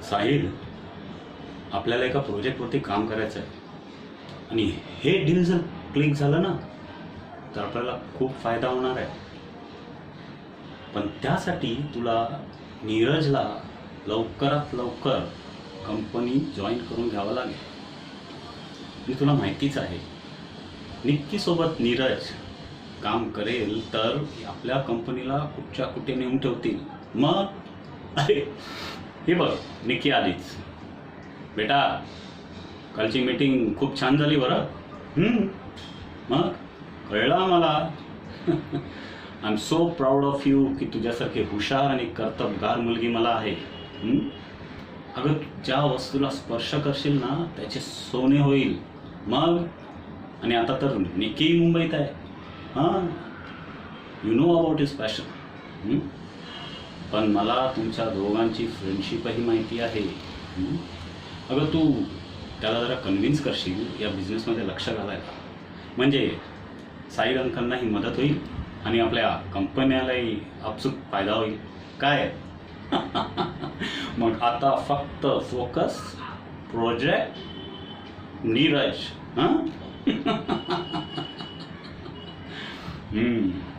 साहिल, आपल्याला एका प्रोजेक्टवरती काम करायचं आहे आणि हे डील जर क्लिक झालं ना तर आपल्याला खूप फायदा होणार आहे. पण त्यासाठी तुला नीरजला लवकरात लवकर कंपनी जॉईन करून घ्यावं लागेल. आणि तुला माहितीच आहे, निक्कीसोबत नीरज काम करेल तर आपल्या कंपनीला कुठच्या कुठे नेऊन ठेवतील. मग अरे हे बघ, निक्की आलीच. बेटा, कालची मीटिंग खूप छान झाली बरं. मग कळलं मला. I am so proud of you की तुझ्यासारखी हुशार आणि कर्तबगार मुलगी मला आहे. अगं, ज्या वस्तूला स्पर्श करशील ना त्याचे सोने होईल. मग आणि आता तर निक्की मुंबईत आहे. You know about his passion. पण मला तुमच्या दोघांची फ्रेंडशिपही माहिती आहे. अगं, तू त्याला जरा कन्व्हिन्स करशील या बिझनेसमध्ये लक्ष घालायला, म्हणजे साई अंकांनाही मदत होईल आणि आपल्या कंपन्यालाही आपसूक फायदा होईल. काय मग आता फक्त फोकस प्रोजेक्ट नीरज.